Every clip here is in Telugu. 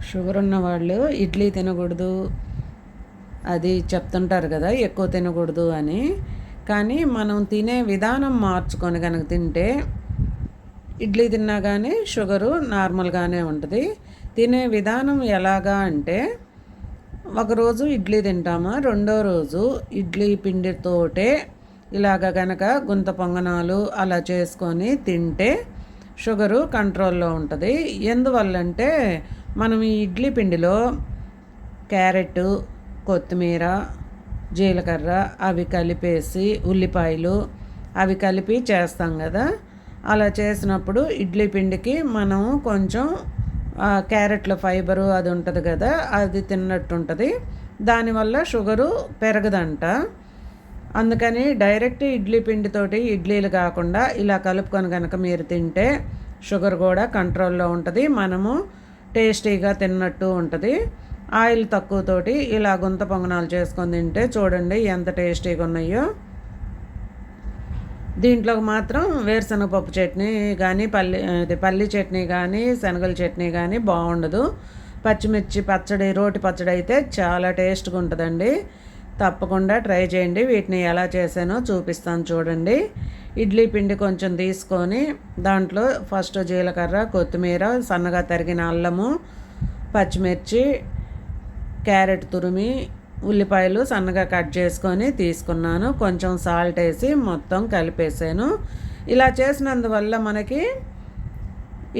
షుగర్ ఉన్న వాళ్ళు ఇడ్లీ తినకూడదు అది చెప్తుంటారు కదా, ఎక్కువ తినకూడదు అని. కానీ మనం తినే విధానం మార్చుకొని కనుక తింటే ఇడ్లీ తిన్నా కానీ షుగరు నార్మల్గానే ఉంటుంది. తినే విధానం ఎలాగా అంటే, ఒకరోజు ఇడ్లీ తింటామా, రెండో రోజు ఇడ్లీ పిండితోటే ఇలాగ కనుక గుంత పొంగనాలు అలా చేసుకొని తింటే షుగరు కంట్రోల్లో ఉంటుంది. ఎందువల్లంటే మనం ఈ ఇడ్లీ పిండిలో క్యారెట్, కొత్తిమీర, జీలకర్ర అవి కలిపేసి ఉల్లిపాయలు అవి కలిపి చేస్తాం కదా. అలా చేసినప్పుడు ఇడ్లీ పిండికి మనం కొంచెం క్యారెట్లో ఫైబరు అది ఉంటుంది కదా, అది తిన్నట్టు ఉంటుంది. దానివల్ల షుగరు పెరగదంట. అందుకని డైరెక్ట్ ఇడ్లీ పిండితోటి ఇడ్లీలు కాకుండా ఇలా కలుపుకొని కనుక మీరు తింటే షుగర్ కూడా కంట్రోల్లో ఉంటుంది. మనము టేస్టీగా తిన్నట్టు ఉంటుంది. ఆయిల్ తక్కువతోటి ఇలా గుంత పొంగనాలు చేసుకొని తింటే చూడండి ఎంత టేస్టీగా ఉన్నాయో. దీంట్లోకి మాత్రం వేరుశనగపప్పు చట్నీ కానీ పల్లి చట్నీ కానీ శనగల చట్నీ కానీ బాగుండదు. పచ్చిమిర్చి పచ్చడి, రోటి పచ్చడి అయితే చాలా టేస్ట్గా ఉంటుందండి. తప్పకుండా ట్రై చేయండి. వీటిని ఎలా చేసానో చూపిస్తాను చూడండి. ఇడ్లీ పిండి కొంచెం తీసుకొని దాంట్లో ఫస్ట్ జీలకర్ర, కొత్తిమీర, సన్నగా తరిగిన అల్లము, పచ్చిమిర్చి, క్యారెట్ తురిమి, ఉల్లిపాయలు సన్నగా కట్ చేసుకొని తీసుకున్నాను. కొంచెం సాల్ట్ వేసి మొత్తం కలిపేసాను. ఇలా చేసినందువల్ల మనకి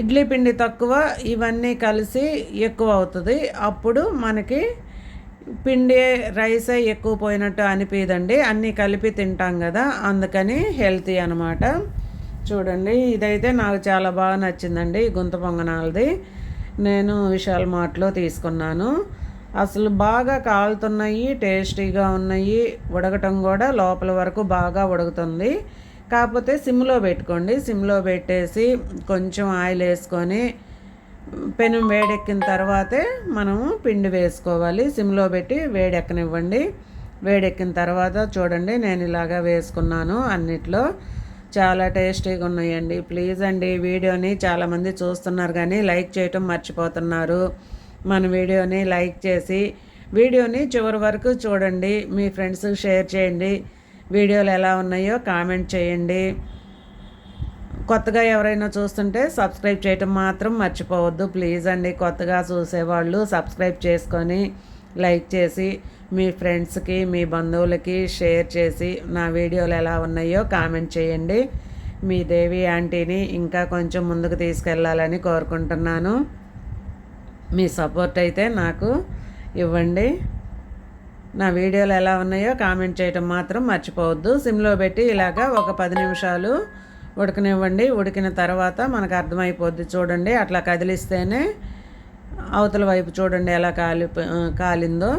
ఇడ్లీ పిండి తక్కువ, ఇవన్నీ కలిసి ఎక్కువ అవుతుంది. అప్పుడు మనకి పిండి రైసే ఎక్కువ పోయినట్టు అనిపించదండి. అన్నీ కలిపి తింటాం కదా, అందుకని హెల్తీ అనమాట. చూడండి, ఇదైతే నాకు చాలా బాగా నచ్చిందండి. గుంత పొంగనాలది నేను విశాల్ మార్ట్లో తీసుకున్నాను. అసలు బాగా కాలుతున్నాయి, టేస్టీగా ఉన్నాయి. ఉడకటం కూడా లోపల వరకు బాగా ఉడుకుతుంది. కాకపోతే సిమ్లో పెట్టుకోండి. సిమ్లో పెట్టేసి కొంచెం ఆయిల్ వేసుకొని పెనం వేడెక్కిన తర్వాతే మనము పిండి వేసుకోవాలి. సిమ్లో పెట్టి వేడెక్కనివ్వండి. వేడెక్కిన తర్వాత చూడండి నేను ఇలాగా వేసుకున్నాను. అన్నిట్లో చాలా టేస్టీగా ఉన్నాయండి. ప్లీజ్ అండి, వీడియోని చాలామంది చూస్తున్నారు కానీ లైక్ చేయటం మర్చిపోతున్నారు. మన వీడియోని లైక్ చేసి వీడియోని చివరి వరకు చూడండి. మీ ఫ్రెండ్స్కి షేర్ చేయండి. వీడియోలు ఎలా ఉన్నాయో కామెంట్ చేయండి. కొత్తగా ఎవరైనా చూస్తుంటే సబ్స్క్రైబ్ చేయటం మాత్రం మర్చిపోవద్దు. ప్లీజ్ అండి, కొత్తగా చూసేవాళ్ళు సబ్స్క్రైబ్ చేసుకొని లైక్ చేసి మీ ఫ్రెండ్స్కి, మీ బంధువులకి షేర్ చేసి నా వీడియోలు ఎలా ఉన్నాయో కామెంట్ చేయండి. మీ దేవి ఆంటీని ఇంకా కొంచెం ముందుకు తీసుకెళ్ళాలని కోరుకుంటున్నాను. మీ సపోర్ట్ అయితే నాకు ఇవ్వండి. నా వీడియోలు ఎలా ఉన్నాయో కామెంట్ చేయటం మాత్రం మర్చిపోవద్దు. సిమ్లో పెట్టి ఇలాగా ఒక 10 నిమిషాలు ఉడకనివ్వండి. ఉడికిన తర్వాత మనకు అర్థమైపోద్ది. చూడండి, అట్లా కదిలిస్తేనే అవతల వైపు చూడండి ఎలా కాలిందో.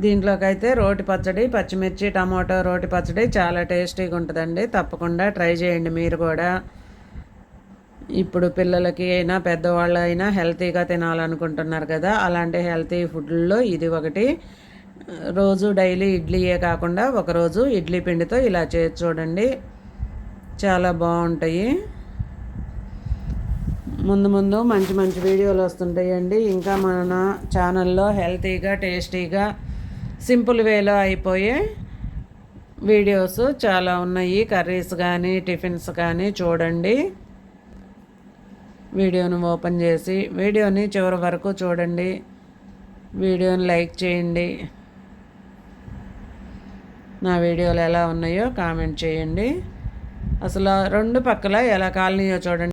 దీంట్లోకి అయితే రోటి పచ్చడి, పచ్చిమిర్చి, టమాటో రోటి పచ్చడి చాలా టేస్టీగా ఉంటుందండి. తప్పకుండా ట్రై చేయండి మీరు కూడా. ఇప్పుడు పిల్లలకి అయినా పెద్దవాళ్ళు అయినా హెల్తీగా తినాలనుకుంటున్నారు కదా, అలాంటి హెల్తీ ఫుడ్లో ఇది ఒకటి. రోజు డైలీ ఇడ్లీయే కాకుండా ఒకరోజు ఇడ్లీ పిండితో ఇలా చేసి చూడండి, చాలా బాగుంటాయి. ముందు ముందు మంచి మంచి వీడియోలు వస్తుంటాయండి. ఇంకా మన ఛానల్లో హెల్తీగా, టేస్టీగా, సింపుల్ వేలో అయిపోయే వీడియోస్ చాలా ఉన్నాయి. కర్రీస్ కానీ టిఫిన్స్ కానీ చూడండి. వీడియోను ఓపెన్ చేసి వీడియోని చివరి వరకు చూడండి. వీడియోని లైక్ చేయండి. నా వీడియోలు ఎలా ఉన్నాయో కామెంట్ చేయండి. అసలు రెండు పక్కల ఎలా కాలనీయో చూడండి.